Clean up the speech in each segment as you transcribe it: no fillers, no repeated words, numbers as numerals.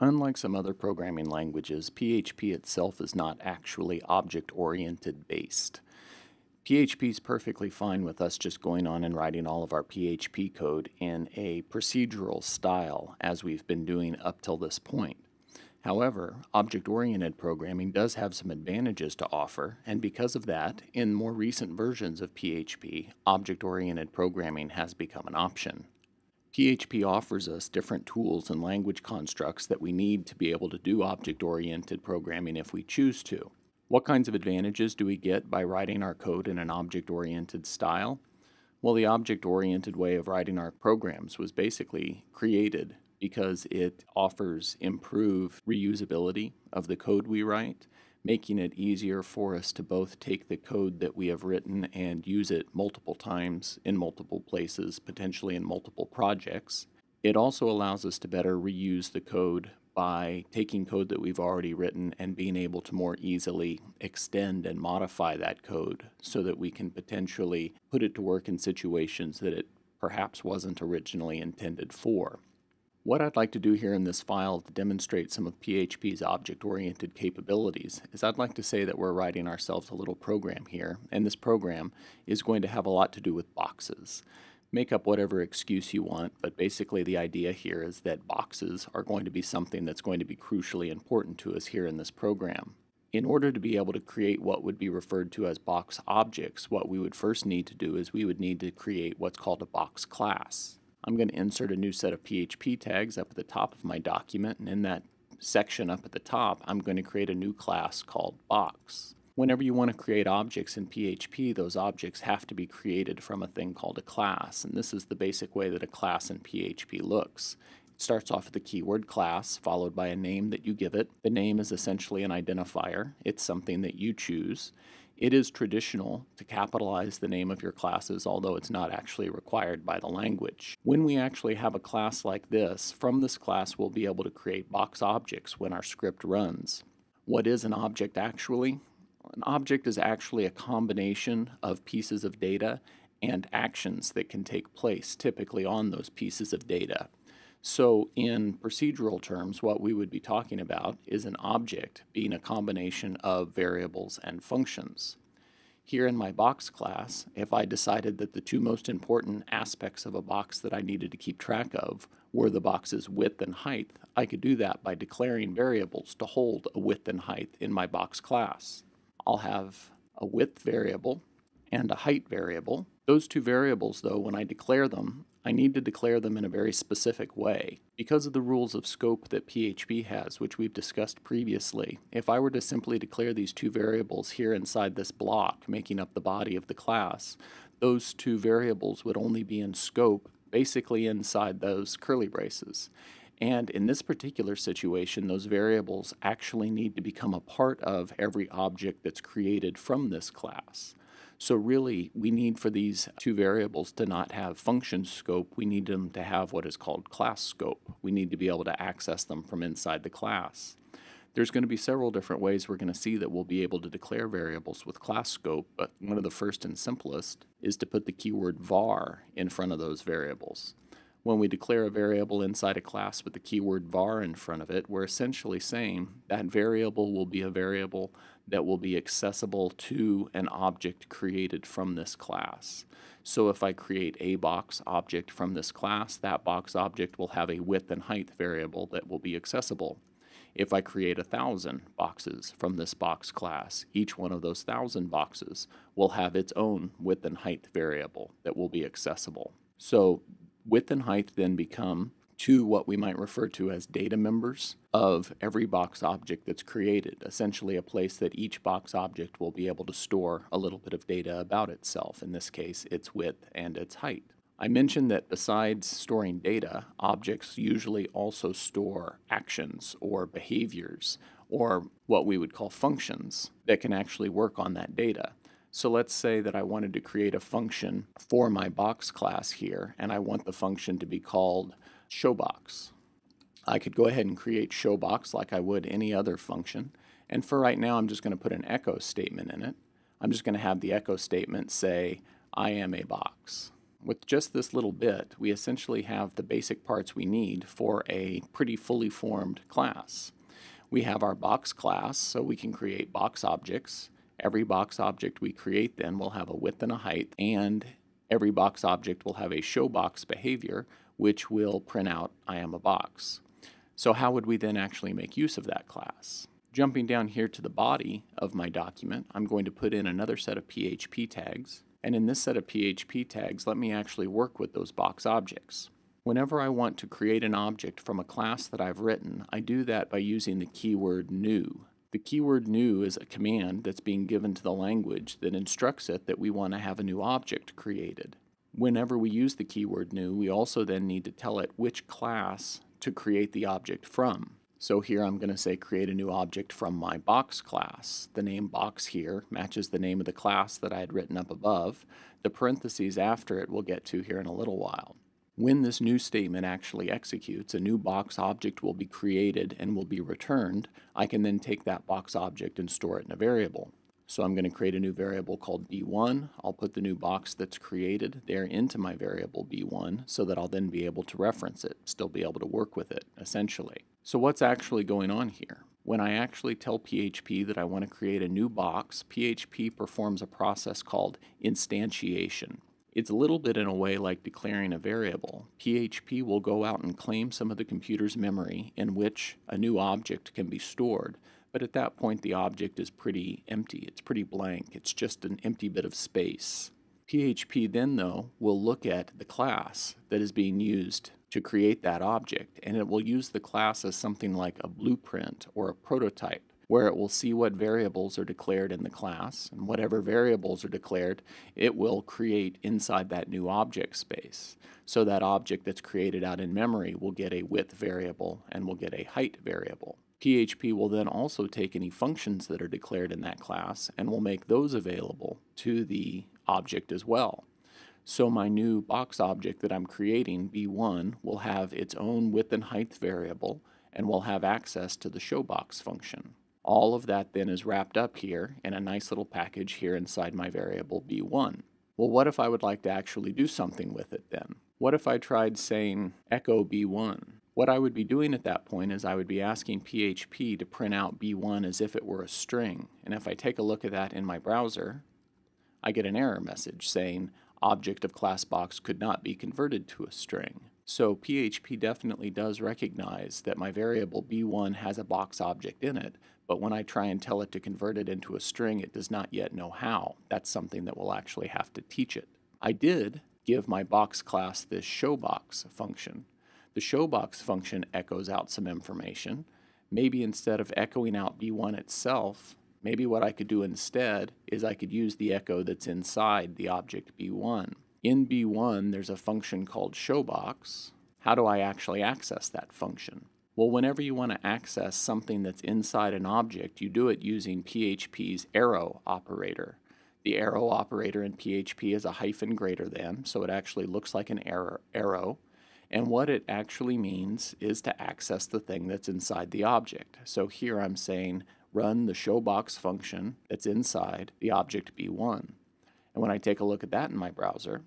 Unlike some other programming languages, PHP itself is not actually object-oriented based. PHP is perfectly fine with us just going on and writing all of our PHP code in a procedural style as we've been doing up till this point. However, object-oriented programming does have some advantages to offer, and because of that, in more recent versions of PHP, object-oriented programming has become an option. PHP offers us different tools and language constructs that we need to be able to do object-oriented programming if we choose to. What kinds of advantages do we get by writing our code in an object-oriented style? Well, the object-oriented way of writing our programs was basically created because it offers improved reusability of the code we write, making it easier for us to both take the code that we have written and use it multiple times in multiple places, potentially in multiple projects. It also allows us to better reuse the code by taking code that we've already written and being able to more easily extend and modify that code so that we can potentially put it to work in situations that it perhaps wasn't originally intended for. What I'd like to do here in this file to demonstrate some of PHP's object-oriented capabilities is I'd like to say that we're writing ourselves a little program here, and this program is going to have a lot to do with boxes. Make up whatever excuse you want, but basically the idea here is that boxes are going to be something that's going to be crucially important to us here in this program. In order to be able to create what would be referred to as box objects, what we would first need to do is we would need to create what's called a box class. I'm going to insert a new set of PHP tags up at the top of my document, and in that section up at the top, I'm going to create a new class called box. Whenever you want to create objects in PHP, those objects have to be created from a thing called a class, and this is the basic way that a class in PHP looks. It starts off with the keyword class, followed by a name that you give it. The name is essentially an identifier. It's something that you choose. It is traditional to capitalize the name of your classes, although it's not actually required by the language. When we actually have a class like this, from this class we'll be able to create box objects when our script runs. What is an object actually? An object is actually a combination of pieces of data and actions that can take place typically on those pieces of data. So in procedural terms, what we would be talking about is an object being a combination of variables and functions. Here in my box class, if I decided that the two most important aspects of a box that I needed to keep track of were the box's width and height, I could do that by declaring variables to hold a width and height in my box class. I'll have a width variable and a height variable. Those two variables, though, when I declare them, I need to declare them in a very specific way. Because of the rules of scope that PHP has, which we've discussed previously, if I were to simply declare these two variables here inside this block, making up the body of the class, those two variables would only be in scope basically inside those curly braces. And in this particular situation, those variables actually need to become a part of every object that's created from this class. So really, we need for these two variables to not have function scope, we need them to have what is called class scope. We need to be able to access them from inside the class. There's going to be several different ways we're going to see that we'll be able to declare variables with class scope, but one of the first and simplest is to put the keyword var in front of those variables. When we declare a variable inside a class with the keyword var in front of it, we're essentially saying that variable will be a variable that will be accessible to an object created from this class. So if I create a box object from this class, that box object will have a width and height variable that will be accessible. If I create 1,000 boxes from this box class, each one of those 1,000 boxes will have its own width and height variable that will be accessible. So width and height then become two what we might refer to as data members of every box object that's created, essentially a place that each box object will be able to store a little bit of data about itself, in this case its width and its height. I mentioned that besides storing data, objects usually also store actions or behaviors or what we would call functions that can actually work on that data. So let's say that I wanted to create a function for my box class here, and I want the function to be called showBox. I could go ahead and create showBox like I would any other function, and for right now I'm just going to put an echo statement in it. I'm just going to have the echo statement say, I am a box. With just this little bit, we essentially have the basic parts we need for a pretty fully formed class. We have our box class, so we can create box objects. Every box object we create then will have a width and a height, and every box object will have a show box behavior, which will print out I am a box. So how would we then actually make use of that class? Jumping down here to the body of my document, I'm going to put in another set of PHP tags. And in this set of PHP tags, let me actually work with those box objects. Whenever I want to create an object from a class that I've written, I do that by using the keyword new. The keyword new is a command that's being given to the language that instructs it that we want to have a new object created. Whenever we use the keyword new, we also then need to tell it which class to create the object from. So here I'm going to say create a new object from my box class. The name box here matches the name of the class that I had written up above. The parentheses after it we'll get to here in a little while. When this new statement actually executes, a new box object will be created and will be returned. I can then take that box object and store it in a variable. So I'm going to create a new variable called b1. I'll put the new box that's created there into my variable b1 so that I'll then be able to reference it, still be able to work with it, essentially. So what's actually going on here? When I actually tell PHP that I want to create a new box, PHP performs a process called instantiation. It's a little bit in a way like declaring a variable. PHP will go out and claim some of the computer's memory in which a new object can be stored. But at that point, the object is pretty empty. It's pretty blank. It's just an empty bit of space. PHP then, though, will look at the class that is being used to create that object, and it will use the class as something like a blueprint or a prototype, where it will see what variables are declared in the class, and whatever variables are declared, it will create inside that new object space. So that object that's created out in memory will get a width variable and will get a height variable. PHP will then also take any functions that are declared in that class and will make those available to the object as well. So my new box object that I'm creating, b1, will have its own width and height variable and will have access to the showBox function. All of that then is wrapped up here in a nice little package here inside my variable b1. Well, what if I would like to actually do something with it then? What if I tried saying echo b1? What I would be doing at that point is I would be asking PHP to print out b1 as if it were a string. And if I take a look at that in my browser, I get an error message saying object of class box could not be converted to a string. So PHP definitely does recognize that my variable b1 has a box object in it, but when I try and tell it to convert it into a string, it does not yet know how. That's something that we'll actually have to teach it. I did give my box class this showBox function. The showBox function echoes out some information. Maybe instead of echoing out b1 itself, maybe what I could do instead is I could use the echo that's inside the object b1. In b1, there's a function called showBox. How do I actually access that function? Well, whenever you want to access something that's inside an object, you do it using PHP's arrow operator. The arrow operator in PHP is a hyphen greater than, so it actually looks like an arrow. And what it actually means is to access the thing that's inside the object. So here I'm saying run the showBox function that's inside the object b1. And when I take a look at that in my browser,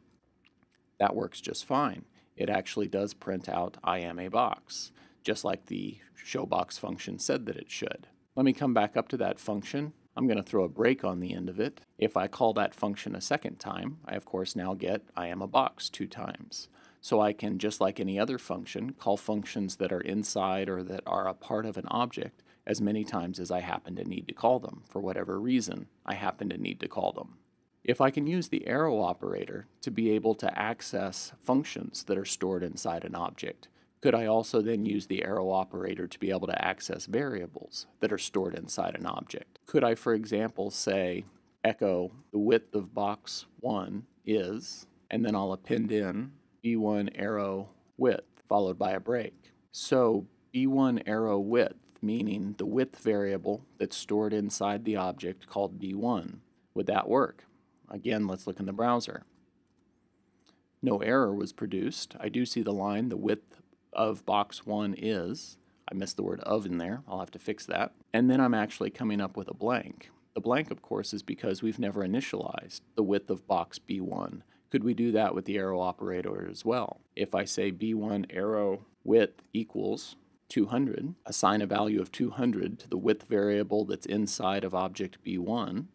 that works just fine. It actually does print out I am a box, just like the showBox function said that it should. Let me come back up to that function. I'm going to throw a break on the end of it. If I call that function a second time, I of course now get I am a box 2 times. So I can, just like any other function, call functions that are inside or that are a part of an object as many times as I happen to need to call them, for whatever reason I happen to need to call them. If I can use the arrow operator to be able to access functions that are stored inside an object, could I also then use the arrow operator to be able to access variables that are stored inside an object? Could I, for example, say echo the width of box 1 is, and then I'll append in b1 arrow width followed by a break. So b1 arrow width, meaning the width variable that's stored inside the object called b1. Would that work? Again, let's look in the browser. No error was produced. I do see the line, the width of box 1 is. I missed the word of in there. I'll have to fix that. And then I'm actually coming up with a blank. The blank, of course, is because we've never initialized the width of box b1. Could we do that with the arrow operator as well? If I say B1 arrow width equals 200, assign a value of 200 to the width variable that's inside of object B1,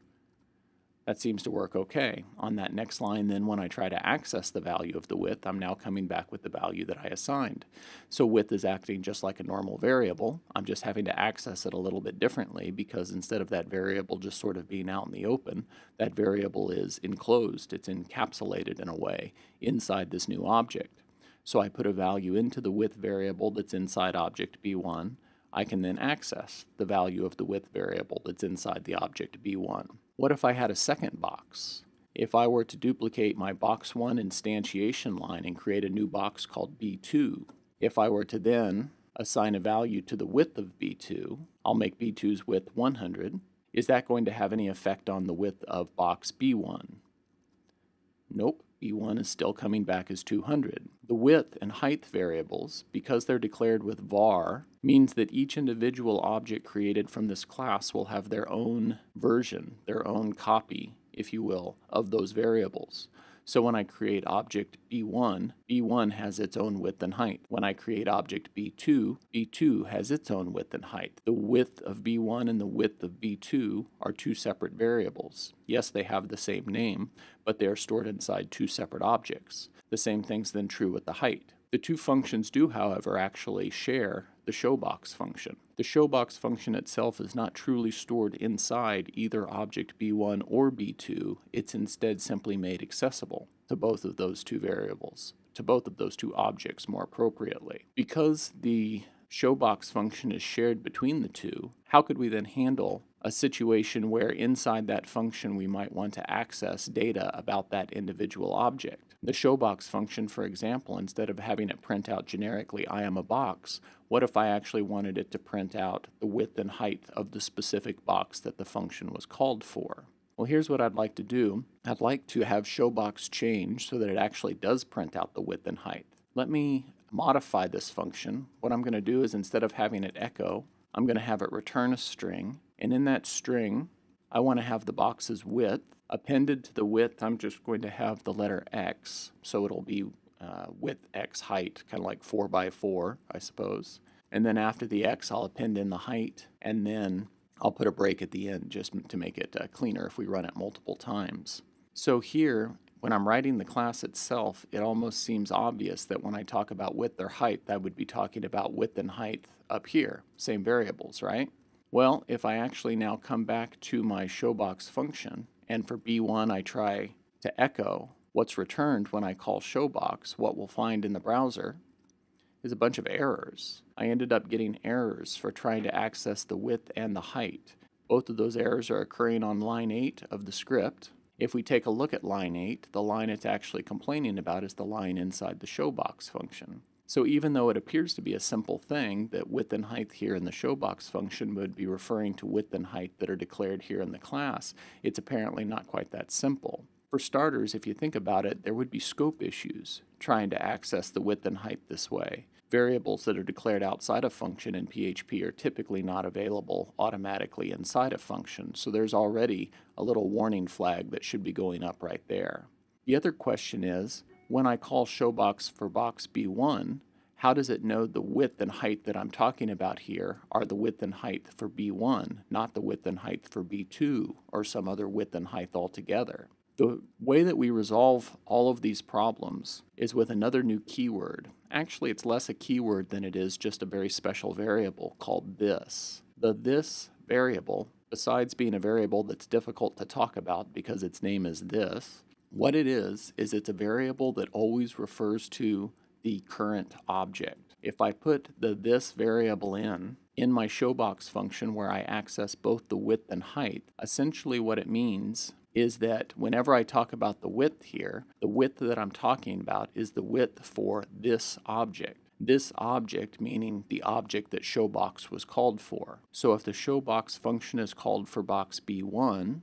that seems to work okay. On that next line, then, when I try to access the value of the width, I'm now coming back with the value that I assigned. So width is acting just like a normal variable. I'm just having to access it a little bit differently because instead of that variable just sort of being out in the open, that variable is enclosed. It's encapsulated in a way inside this new object. So I put a value into the width variable that's inside object B1. I can then access the value of the width variable that's inside the object B1. What if I had a second box? If I were to duplicate my box 1 instantiation line and create a new box called B2, if I were to then assign a value to the width of B2, I'll make B2's width 100. Is that going to have any effect on the width of box B1? Nope. B1 is still coming back as 200. The width and height variables, because they're declared with var, means that each individual object created from this class will have their own version, their own copy, if you will, of those variables. So when I create object B1, B1 has its own width and height. When I create object B2, B2 has its own width and height. The width of B1 and the width of B2 are two separate variables. Yes, they have the same name, but they are stored inside two separate objects. The same thing's then true with the height. The two functions do, however, actually share the showbox function. The showbox function itself is not truly stored inside either object B1 or B2. It's instead simply made accessible to both of those two variables, to both of those two objects more appropriately. Because the showbox function is shared between the two, how could we then handle a situation where inside that function we might want to access data about that individual object? The showbox function, for example, instead of having it print out generically, I am a box, what if I actually wanted it to print out the width and height of the specific box that the function was called for? Well, here's what I'd like to do. I'd like to have showbox change so that it actually does print out the width and height. Let me modify this function. What I'm going to do is, instead of having it echo, I'm going to have it return a string, and in that string I want to have the box's width. Appended to the width, I'm just going to have the letter X, so it'll be width X height, kind of like 4 by 4, I suppose. And then after the X, I'll append in the height, and then I'll put a break at the end just to make it cleaner if we run it multiple times. So here, when I'm writing the class itself, it almost seems obvious that when I talk about width or height, that would be talking about width and height up here, same variables, right? Well, if I actually now come back to my showbox function, and for B1 I try to echo what's returned when I call showbox, what we'll find in the browser is a bunch of errors. I ended up getting errors for trying to access the width and the height. Both of those errors are occurring on line 8 of the script. If we take a look at line 8, the line it's actually complaining about is the line inside the showbox function. So even though it appears to be a simple thing, that width and height here in the showbox function would be referring to width and height that are declared here in the class, it's apparently not quite that simple. For starters, if you think about it, there would be scope issues trying to access the width and height this way. Variables that are declared outside a function in PHP are typically not available automatically inside a function, so there's already a little warning flag that should be going up right there. The other question is, when I call showbox for box B1, how does it know the width and height that I'm talking about here are the width and height for B1, not the width and height for B2 or some other width and height altogether? The way that we resolve all of these problems is with another new keyword. Actually, it's less a keyword than it is just a very special variable called this. The this variable, besides being a variable that's difficult to talk about because its name is this, what it is it's a variable that always refers to the current object. If I put the this variable in my showbox function where I access both the width and height, essentially what it means is that whenever I talk about the width here, the width that I'm talking about is the width for this object. This object meaning the object that showbox was called for. So if the showbox function is called for box B1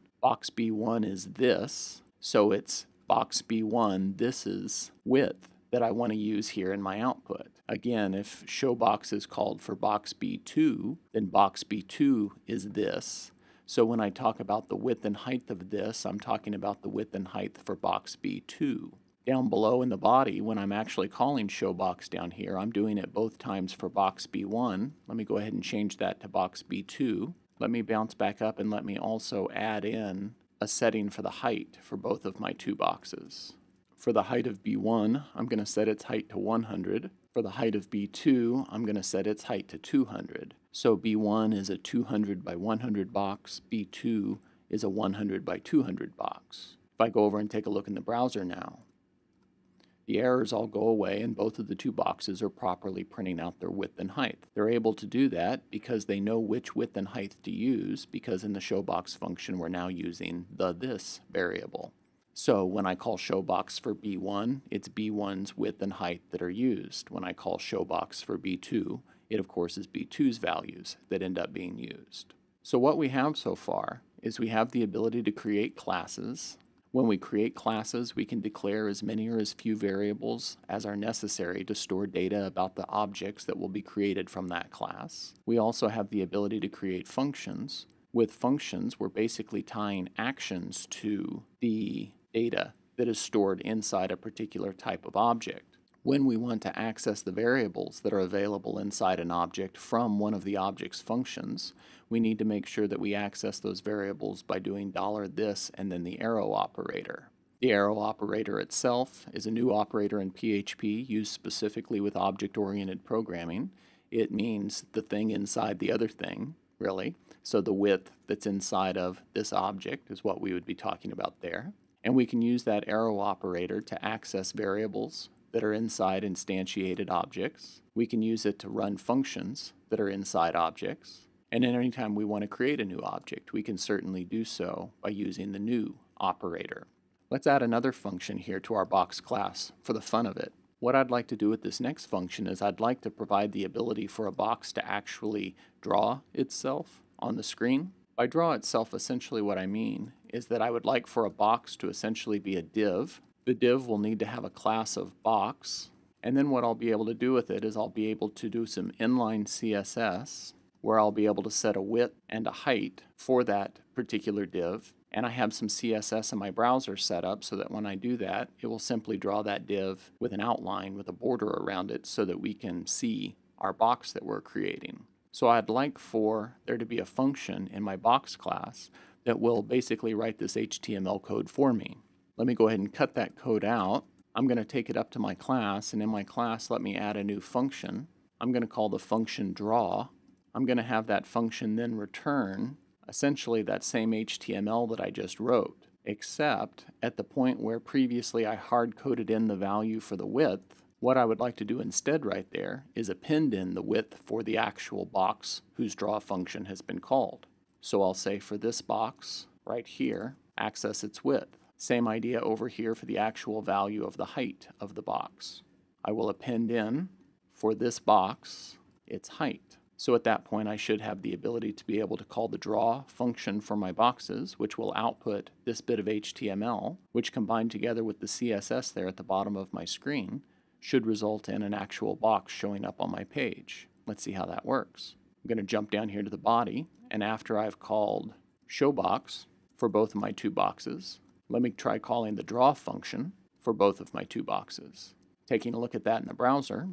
is this, so it's box B1, this is width that I want to use here in my output. Again, if showbox is called for box B2, then box B2 is this. So when I talk about the width and height of this, I'm talking about the width and height for box B2. Down below in the body, when I'm actually calling showBox down here, I'm doing it both times for box B1. Let me go ahead and change that to box B2. Let me bounce back up and let me also add in a setting for the height for both of my two boxes. For the height of B1, I'm going to set its height to 100. For the height of B2, I'm going to set its height to 200. So B1 is a 200 by 100 box, B2 is a 100 by 200 box. If I go over and take a look in the browser now, the errors all go away and both of the two boxes are properly printing out their width and height. They're able to do that because they know which width and height to use, because in the showBox function we're now using the this variable. So when I call showBox for B1, it's B1's width and height that are used. When I call showBox for B2, it of course is B2's values that end up being used. So what we have so far is we have the ability to create classes. When we create classes, we can declare as many or as few variables as are necessary to store data about the objects that will be created from that class. We also have the ability to create functions. With functions, we're basically tying actions to the data that is stored inside a particular type of object. When we want to access the variables that are available inside an object from one of the object's functions, we need to make sure that we access those variables by doing $this and then the arrow operator. The arrow operator itself is a new operator in PHP used specifically with object-oriented programming. It means the thing inside the other thing, really. So the width that's inside of this object is what we would be talking about there. And we can use that arrow operator to access variables that are inside instantiated objects. We can use it to run functions that are inside objects. And then anytime we want to create a new object, we can certainly do so by using the new operator. Let's add another function here to our box class for the fun of it. What I'd like to do with this next function is I'd like to provide the ability for a box to actually draw itself on the screen. By draw itself, essentially what I mean is that I would like for a box to essentially be a div. The div will need to have a class of box, and then what I'll be able to do with it is I'll be able to do some inline CSS where I'll be able to set a width and a height for that particular div, and I have some CSS in my browser set up so that when I do that, it will simply draw that div with an outline with a border around it so that we can see our box that we're creating. So I'd like for there to be a function in my box class that will basically write this HTML code for me. Let me go ahead and cut that code out. I'm going to take it up to my class, and in my class let me add a new function. I'm going to call the function draw. I'm going to have that function then return essentially that same HTML that I just wrote, except at the point where previously I hard-coded in the value for the width, what I would like to do instead right there is append in the width for the actual box whose draw function has been called. So I'll say for this box right here, access its width. Same idea over here for the actual value of the height of the box. I will append in for this box its height. So at that point I should have the ability to be able to call the draw function for my boxes, which will output this bit of HTML, which combined together with the CSS there at the bottom of my screen should result in an actual box showing up on my page. Let's see how that works. I'm going to jump down here to the body, and after I've called showBox for both of my two boxes, let me try calling the draw function for both of my two boxes. Taking a look at that in the browser,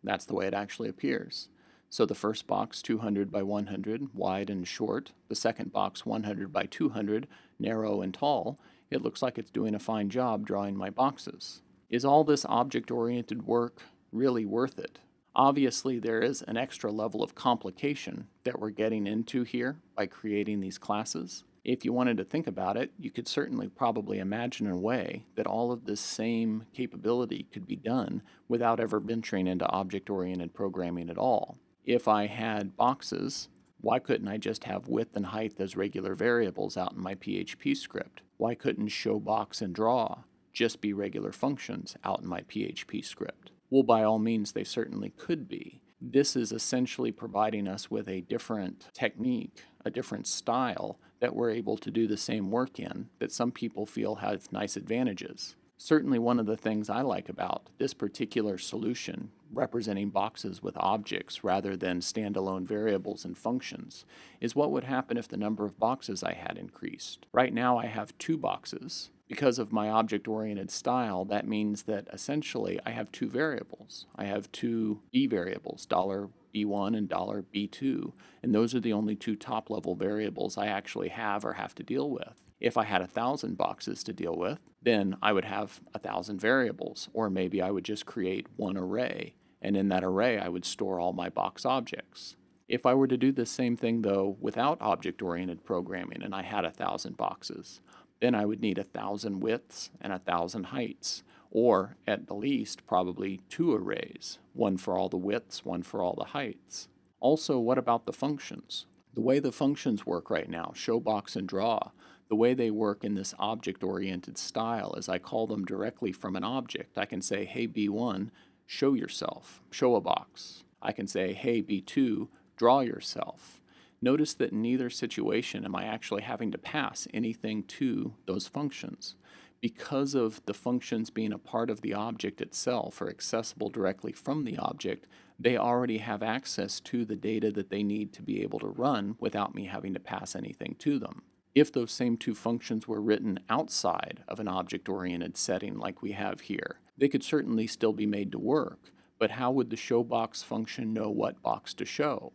that's the way it actually appears. So the first box 200 by 100, wide and short. The second box 100 by 200, narrow and tall. It looks like it's doing a fine job drawing my boxes. Is all this object-oriented work really worth it? Obviously, there is an extra level of complication that we're getting into here by creating these classes. If you wanted to think about it, you could certainly probably imagine a way that all of this same capability could be done without ever venturing into object-oriented programming at all. If I had boxes, why couldn't I just have width and height as regular variables out in my PHP script? Why couldn't showBox and draw just be regular functions out in my PHP script? Well, by all means, they certainly could be. This is essentially providing us with a different technique, a different style that we're able to do the same work in that some people feel has nice advantages. Certainly one of the things I like about this particular solution, representing boxes with objects rather than standalone variables and functions, is what would happen if the number of boxes I had increased. Right now I have 2 boxes. Because of my object-oriented style, that means that essentially I have two variables. I have two B variables, $B1 and $B2, and those are the only two top-level variables I actually have or have to deal with. If I had 1,000 boxes to deal with, then I would have 1,000 variables, or maybe I would just create one array, and in that array I would store all my box objects. If I were to do the same thing, though, without object-oriented programming and I had 1,000 boxes, then I would need 1,000 widths and 1,000 heights, or at the least probably two arrays, one for all the widths, one for all the heights. Also, what about the functions? The way the functions work right now, show, box, and draw, the way they work in this object-oriented style is I call them directly from an object. I can say, hey B1, show yourself, show a box. I can say, hey B2, draw yourself. Notice that in neither situation am I actually having to pass anything to those functions. Because of the functions being a part of the object itself or accessible directly from the object, they already have access to the data that they need to be able to run without me having to pass anything to them. If those same two functions were written outside of an object-oriented setting like we have here, they could certainly still be made to work, but how would the showBox function know what box to show?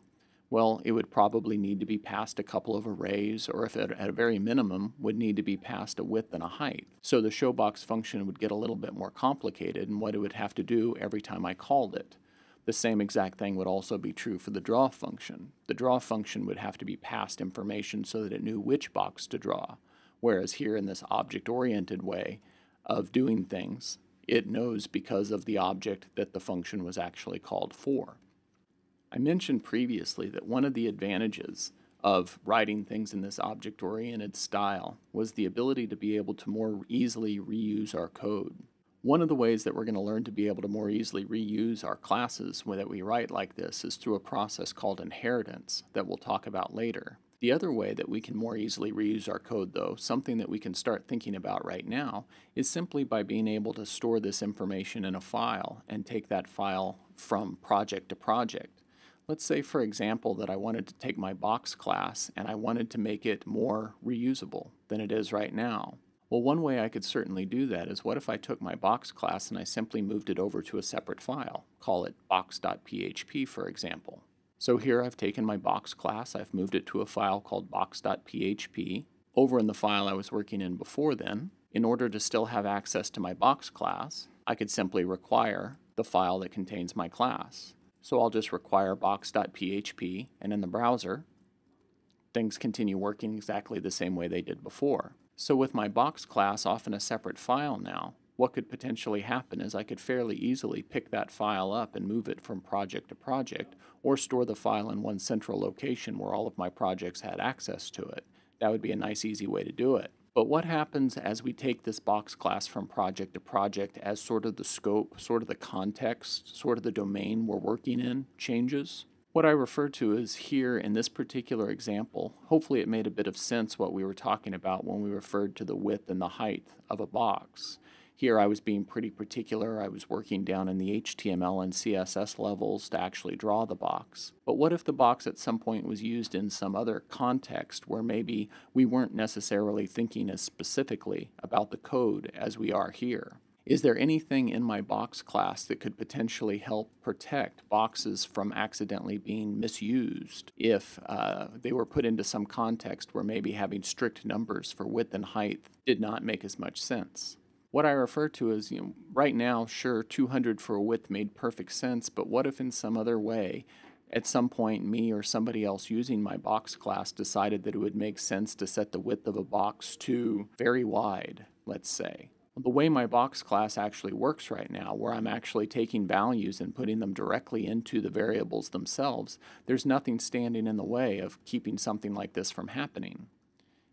Well, it would probably need to be passed a couple of arrays, or if at a very minimum, would need to be passed a width and a height. So the showBox function would get a little bit more complicated in what it would have to do every time I called it. The same exact thing would also be true for the draw function. The draw function would have to be passed information so that it knew which box to draw, whereas here in this object-oriented way of doing things, it knows because of the object that the function was actually called for. I mentioned previously that one of the advantages of writing things in this object-oriented style was the ability to be able to more easily reuse our code. One of the ways that we're going to learn to be able to more easily reuse our classes that we write like this is through a process called inheritance that we'll talk about later. The other way that we can more easily reuse our code, though, something that we can start thinking about right now, is simply by being able to store this information in a file and take that file from project to project. Let's say, for example, that I wanted to take my box class and I wanted to make it more reusable than it is right now. Well, one way I could certainly do that is what if I took my box class and I simply moved it over to a separate file, call it box.php, for example. So here I've taken my box class, I've moved it to a file called box.php. Over in the file I was working in before then, in order to still have access to my box class, I could simply require the file that contains my class. So I'll just require box.php, and in the browser, things continue working exactly the same way they did before. So with my box class off in a separate file now, what could potentially happen is I could fairly easily pick that file up and move it from project to project, or store the file in one central location where all of my projects had access to it. That would be a nice, easy way to do it. But what happens as we take this box class from project to project as sort of the scope, sort of the context, sort of the domain we're working in changes? What I refer to is here in this particular example, hopefully it made a bit of sense what we were talking about when we referred to the width and the height of a box. Here I was being pretty particular. I was working down in the HTML and CSS levels to actually draw the box. But what if the box at some point was used in some other context where maybe we weren't necessarily thinking as specifically about the code as we are here? Is there anything in my box class that could potentially help protect boxes from accidentally being misused if they were put into some context where maybe having strict numbers for width and height did not make as much sense? What I refer to as, right now, sure, 200 for a width made perfect sense, but what if in some other way, at some point, me or somebody else using my box class decided that it would make sense to set the width of a box to very wide, let's say? The way my box class actually works right now, where I'm actually taking values and putting them directly into the variables themselves, there's nothing standing in the way of keeping something like this from happening.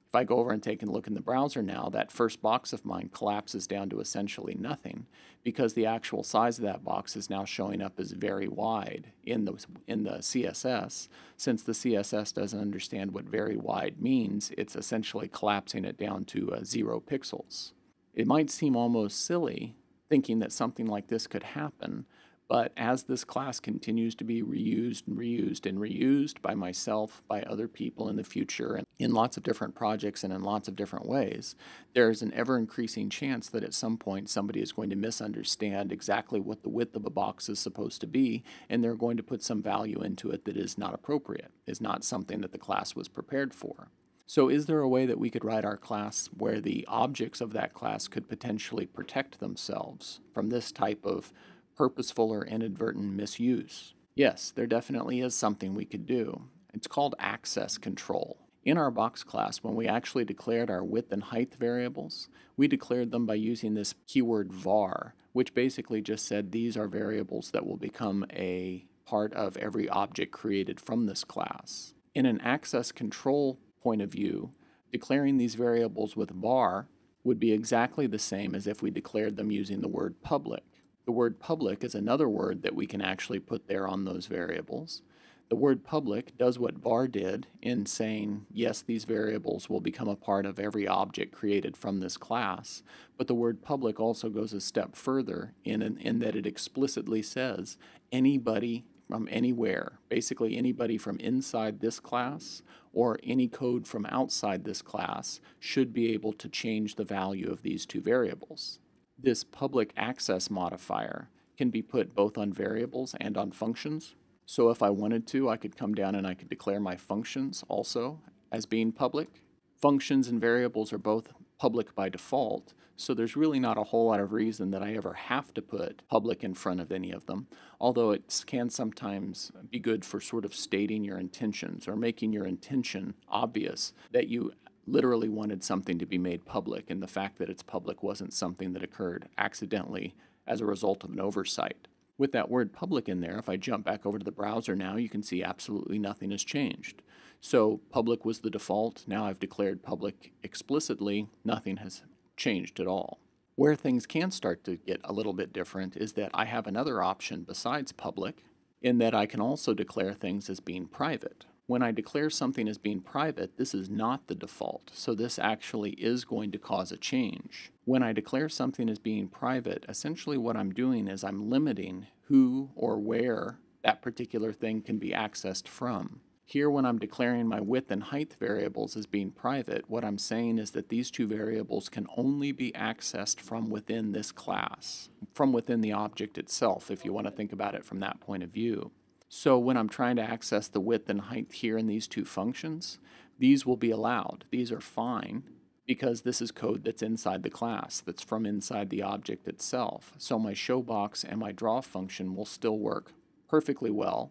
If I go over and take a look in the browser now, that first box of mine collapses down to essentially nothing because the actual size of that box is now showing up as very wide in the CSS. Since the CSS doesn't understand what very wide means, it's essentially collapsing it down to 0 pixels. It might seem almost silly thinking that something like this could happen, But as this class continues to be reused and reused and reused by myself, by other people in the future, and in lots of different projects and in lots of different ways, there's an ever-increasing chance that at some point somebody is going to misunderstand exactly what the width of a box is supposed to be, and they're going to put some value into it that is not appropriate, is not something that the class was prepared for. So is there a way that we could write our class where the objects of that class could potentially protect themselves from this type of purposeful or inadvertent misuse? Yes, there definitely is something we could do. It's called access control. In our box class, when we actually declared our width and height variables, we declared them by using this keyword var, which basically just said these are variables that will become a part of every object created from this class. In an access control point of view, declaring these variables with var would be exactly the same as if we declared them using the word public. The word public is another word that we can actually put there on those variables. The word public does what var did in saying, yes, these variables will become a part of every object created from this class, but the word public also goes a step further in that it explicitly says anybody from anywhere, basically anybody from inside this class or any code from outside this class should be able to change the value of these two variables. This public access modifier can be put both on variables and on functions. So if I wanted to, I could come down and I could declare my functions also as being public. Functions and variables are both public by default, so there's really not a whole lot of reason that I ever have to put public in front of any of them, although it can sometimes be good for sort of stating your intentions or making your intention obvious that you literally wanted something to be made public, and the fact that it's public wasn't something that occurred accidentally as a result of an oversight. With that word public in there, if I jump back over to the browser now, you can see absolutely nothing has changed. So public was the default. Now I've declared public explicitly. Nothing has changed at all. Where things can start to get a little bit different is that I have another option besides public, in that I can also declare things as being private. When I declare something as being private, this is not the default, so this actually is going to cause a change. When I declare something as being private, essentially what I'm doing is I'm limiting who or where that particular thing can be accessed from. Here, when I'm declaring my width and height variables as being private, what I'm saying is that these two variables can only be accessed from within this class, from within the object itself, if you want to think about it from that point of view. So when I'm trying to access the width and height here in these two functions, these will be allowed. These are fine because this is code that's inside the class, that's from inside the object itself. So my showBox and my draw function will still work perfectly well,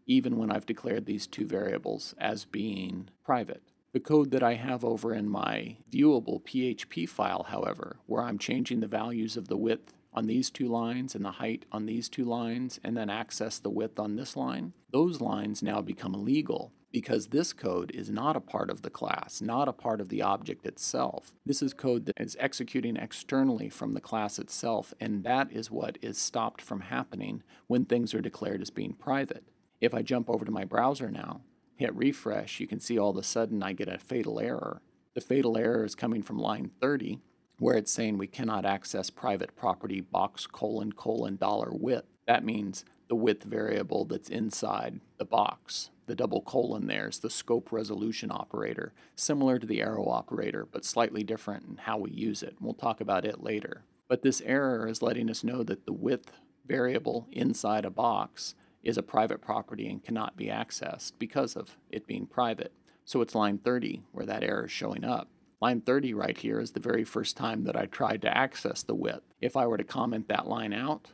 even when I've declared these two variables as being private. The code that I have over in my viewable PHP file, however, where I'm changing the values of the width on these two lines and the height on these two lines, and then access the width on this line, those lines now become illegal because this code is not a part of the class, not a part of the object itself. This is code that is executing externally from the class itself, and that is what is stopped from happening when things are declared as being private. If I jump over to my browser now, hit refresh, you can see all of a sudden I get a fatal error. The fatal error is coming from line 30, where it's saying we cannot access private property box : $width. That means the width variable that's inside the box. The double colon there is the scope resolution operator, similar to the arrow operator, but slightly different in how we use it. We'll talk about it later. But this error is letting us know that the width variable inside a box is a private property and cannot be accessed because of it being private. So it's line 30 where that error is showing up. Line 30 right here is the very first time that I tried to access the width. If I were to comment that line out,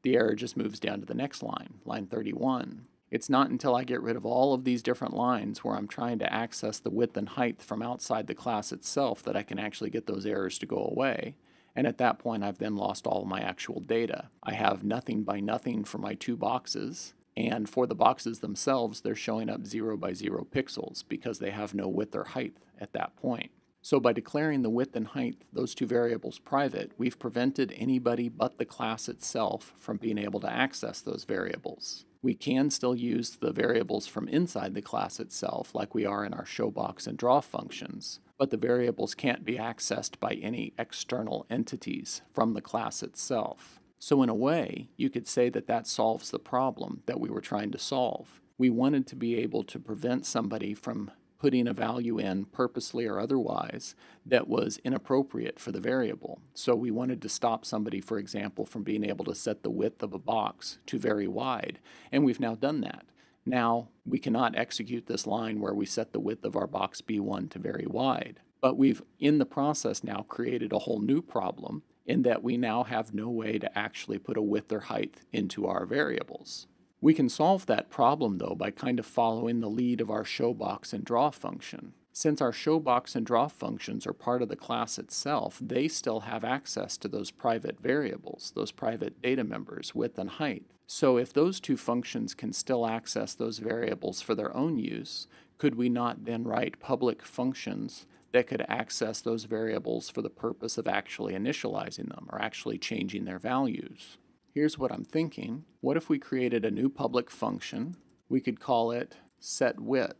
the error just moves down to the next line, line 31. It's not until I get rid of all of these different lines where I'm trying to access the width and height from outside the class itself that I can actually get those errors to go away. And at that point, I've then lost all of my actual data. I have nothing by nothing for my two boxes. And for the boxes themselves, they're showing up 0 by 0 pixels because they have no width or height at that point. So by declaring the width and height, those two variables private, we've prevented anybody but the class itself from being able to access those variables. We can still use the variables from inside the class itself, like we are in our showBox and draw functions, but the variables can't be accessed by any external entities from the class itself. So in a way, you could say that that solves the problem that we were trying to solve. We wanted to be able to prevent somebody from putting a value in purposely or otherwise that was inappropriate for the variable. So we wanted to stop somebody, for example, from being able to set the width of a box to very wide, and we've now done that. Now we cannot execute this line where we set the width of our box B1 to very wide, but we've in the process now created a whole new problem in that we now have no way to actually put a width or height into our variables. We can solve that problem though by kind of following the lead of our showBox and draw function. Since our showBox and draw functions are part of the class itself, they still have access to those private variables, those private data members, width and height. So if those two functions can still access those variables for their own use, could we not then write public functions that could access those variables for the purpose of actually initializing them or actually changing their values? Here's what I'm thinking. What if we created a new public function? We could call it setWidth,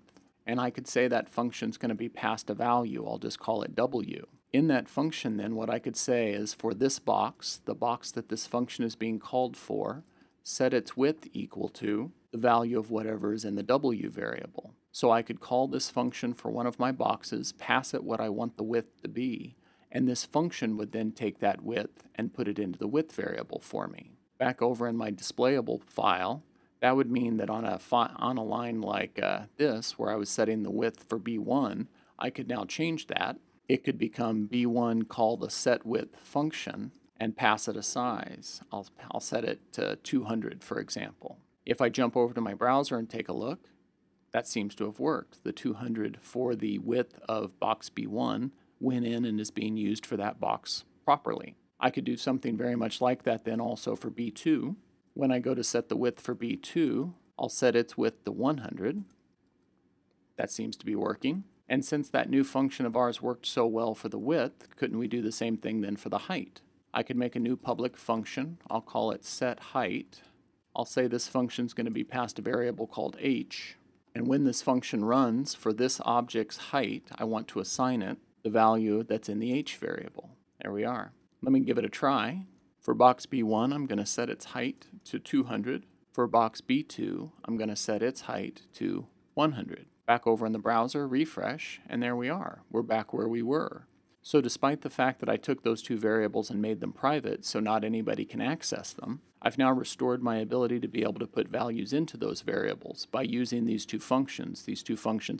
and I could say that function's going to be passed a value. I'll just call it W. In that function then, what I could say is for this box, the box that this function is being called for, set its width equal to the value of whatever is in the W variable. So I could call this function for one of my boxes, pass it what I want the width to be, and this function would then take that width and put it into the width variable for me. Back over in my displayable file, that would mean that on a line like this, where I was setting the width for B1, I could now change that. It could become B1 call the setWidth function and pass it a size. I'll set it to 200, for example. If I jump over to my browser and take a look, that seems to have worked. The 200 for the width of box B1 went in and is being used for that box properly. I could do something very much like that then also for B2. When I go to set the width for B2, I'll set its width to 100. That seems to be working. And since that new function of ours worked so well for the width, couldn't we do the same thing then for the height? I could make a new public function. I'll call it setHeight. I'll say this function is going to be passed a variable called h. And when this function runs for this object's height, I want to assign it the value that's in the h variable. There we are. Let me give it a try. For box B1, I'm going to set its height to 200. For box B2, I'm going to set its height to 100. Back over in the browser, refresh, and there we are. We're back where we were. So despite the fact that I took those two variables and made them private so not anybody can access them, I've now restored my ability to be able to put values into those variables by using these two functions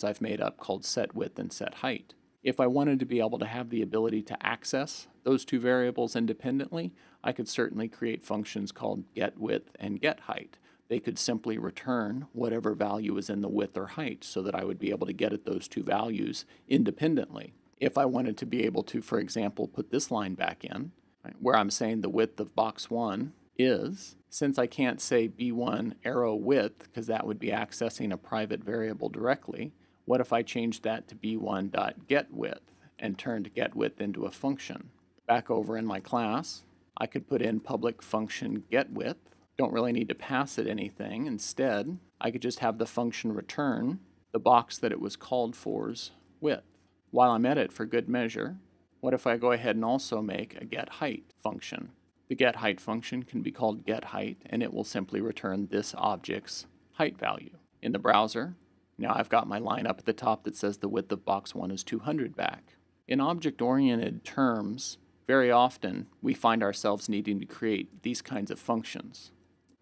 I've made up called setWidth and setHeight. If I wanted to be able to have the ability to access those two variables independently, I could certainly create functions called getWidth and getHeight. They could simply return whatever value is in the width or height so that I would be able to get at those two values independently. If I wanted to be able to, for example, put this line back in, right, where I'm saying the width of box 1 is, since I can't say B1 arrow width because that would be accessing a private variable directly, what if I changed that to B1.getWidth and turned getWidth into a function? Back over in my class, I could put in public function getWidth. Don't really need to pass it anything. Instead, I could just have the function return the box that it was called for's width. While I'm at it, for good measure, what if I go ahead and also make a getHeight function? The getHeight function can be called getHeight, and it will simply return this object's height value. In the browser, now I've got my line up at the top that says the width of box 1 is 200 back. In object-oriented terms, very often we find ourselves needing to create these kinds of functions.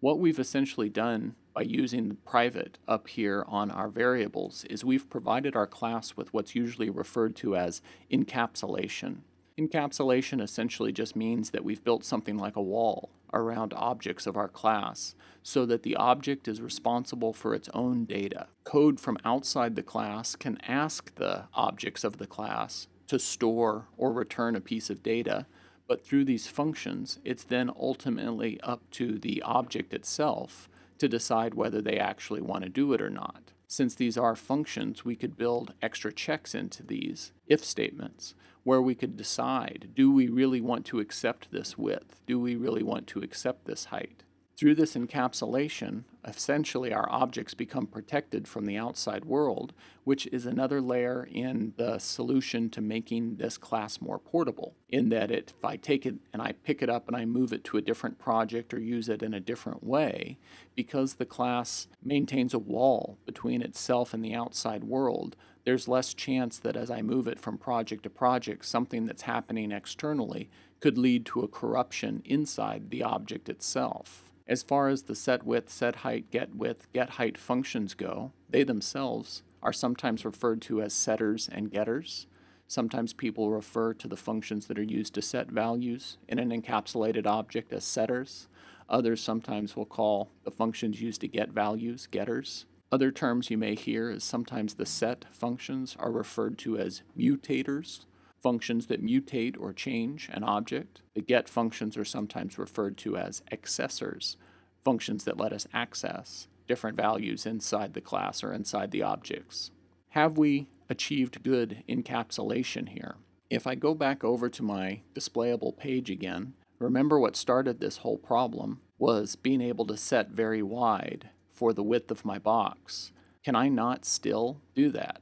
What we've essentially done by using the private up here on our variables is we've provided our class with what's usually referred to as encapsulation. Encapsulation essentially just means that we've built something like a wall around objects of our class so that the object is responsible for its own data. Code from outside the class can ask the objects of the class to store or return a piece of data, but through these functions, it's then ultimately up to the object itself to decide whether they actually want to do it or not. Since these are functions, we could build extra checks into these if statements where we could decide, do we really want to accept this width? Do we really want to accept this height? Through this encapsulation, essentially our objects become protected from the outside world, which is another layer in the solution to making this class more portable, in that if I take it and I pick it up and I move it to a different project or use it in a different way, because the class maintains a wall between itself and the outside world, there's less chance that as I move it from project to project, something that's happening externally could lead to a corruption inside the object itself. As far as the set width, set height, get height functions go, they themselves are sometimes referred to as setters and getters. Sometimes people refer to the functions that are used to set values in an encapsulated object as setters. Others sometimes will call the functions used to get values getters. Other terms you may hear is sometimes the set functions are referred to as mutators, functions that mutate or change an object. The get functions are sometimes referred to as accessors, functions that let us access different values inside the class or inside the objects. Have we achieved good encapsulation here? If I go back over to my displayable page again, remember what started this whole problem was being able to set very wide for the width of my box. Can I not still do that?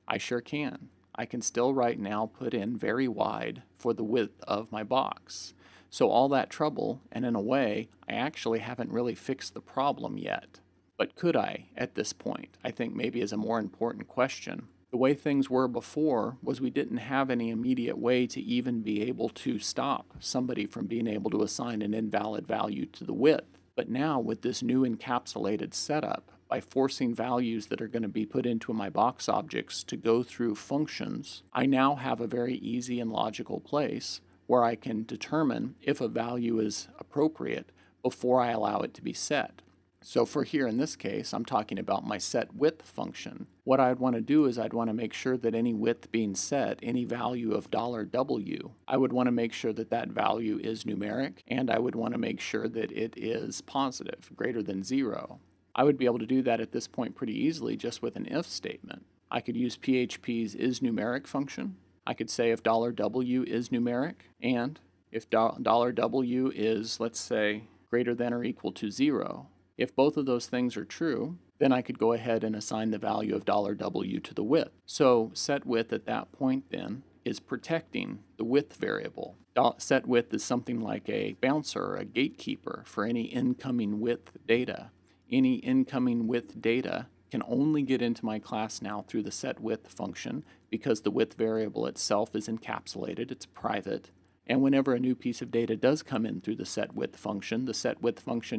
I sure can. I can still right now put in very wide for the width of my box. So all that trouble, and in a way, I actually haven't really fixed the problem yet. But could I at this point? I think maybe is a more important question. The way things were before was we didn't have any immediate way to even be able to stop somebody from being able to assign an invalid value to the width. But now with this new encapsulated setup, by forcing values that are going to be put into my box objects to go through functions, I now have a very easy and logical place where I can determine if a value is appropriate before I allow it to be set. So for here in this case, I'm talking about my set width function. What I'd want to do is I'd want to make sure that any width being set, any value of $W, I would want to make sure that that value is numeric, and I would want to make sure that it is positive, greater than 0. I would be able to do that at this point pretty easily just with an if statement. I could use PHP's isNumeric function. I could say if $W is numeric, and if $W is, let's say, greater than or equal to 0. If both of those things are true, then I could go ahead and assign the value of $W to the width. So set width at that point then is protecting the width variable. Set width is something like a bouncer or a gatekeeper for any incoming width data. Any incoming width data can only get into my class now through the set width function because the width variable itself is encapsulated, it's private. And whenever a new piece of data does come in through the set width function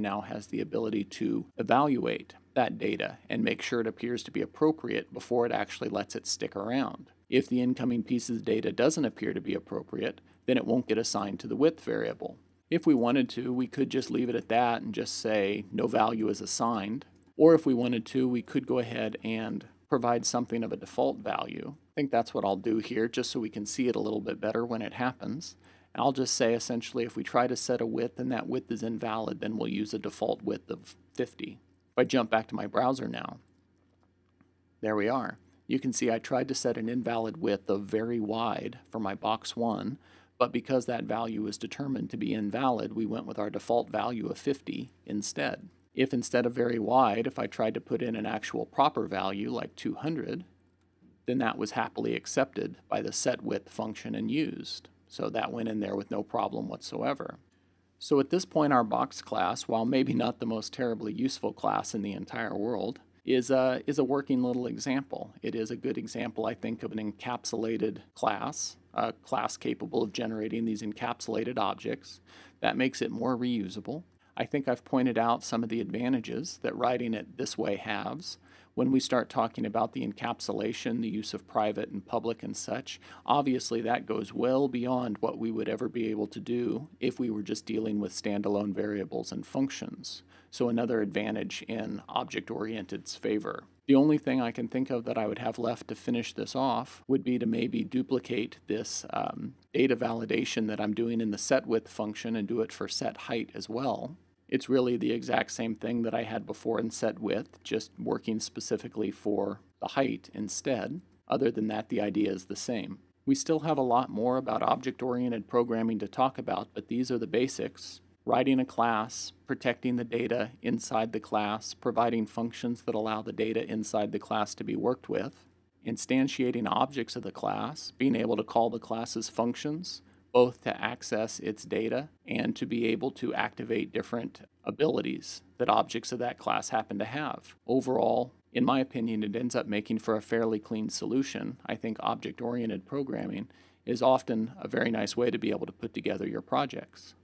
now has the ability to evaluate that data and make sure it appears to be appropriate before it actually lets it stick around. If the incoming piece of data doesn't appear to be appropriate, then it won't get assigned to the width variable. If we wanted to, we could just leave it at that and just say no value is assigned. Or if we wanted to, we could go ahead and provide something of a default value. I think that's what I'll do here, just so we can see it a little bit better when it happens. I'll just say essentially if we try to set a width and that width is invalid, then we'll use a default width of 50. If I jump back to my browser now, there we are. You can see I tried to set an invalid width of very wide for my box 1, but because that value was determined to be invalid, we went with our default value of 50 instead. If instead of very wide, if I tried to put in an actual proper value like 200, then that was happily accepted by the set width function and used. So that went in there with no problem whatsoever. So at this point, our box class, while maybe not the most terribly useful class in the entire world, is a working little example. It is a good example, I think, of an encapsulated class, a class capable of generating these encapsulated objects. That makes it more reusable. I think I've pointed out some of the advantages that writing it this way has. When we start talking about the encapsulation, the use of private and public and such, obviously that goes well beyond what we would ever be able to do if we were just dealing with standalone variables and functions. So another advantage in object-oriented's favor. The only thing I can think of that I would have left to finish this off would be to maybe duplicate this data validation that I'm doing in the set width function and do it for set height as well. It's really the exact same thing that I had before in set width, just working specifically for the height instead. Other than that, the idea is the same. We still have a lot more about object-oriented programming to talk about, but these are the basics. writing a class, protecting the data inside the class, providing functions that allow the data inside the class to be worked with, instantiating objects of the class, being able to call the class's functions, both to access its data and to be able to activate different abilities that objects of that class happen to have. Overall, in my opinion, it ends up making for a fairly clean solution. I think object-oriented programming is often a very nice way to be able to put together your projects.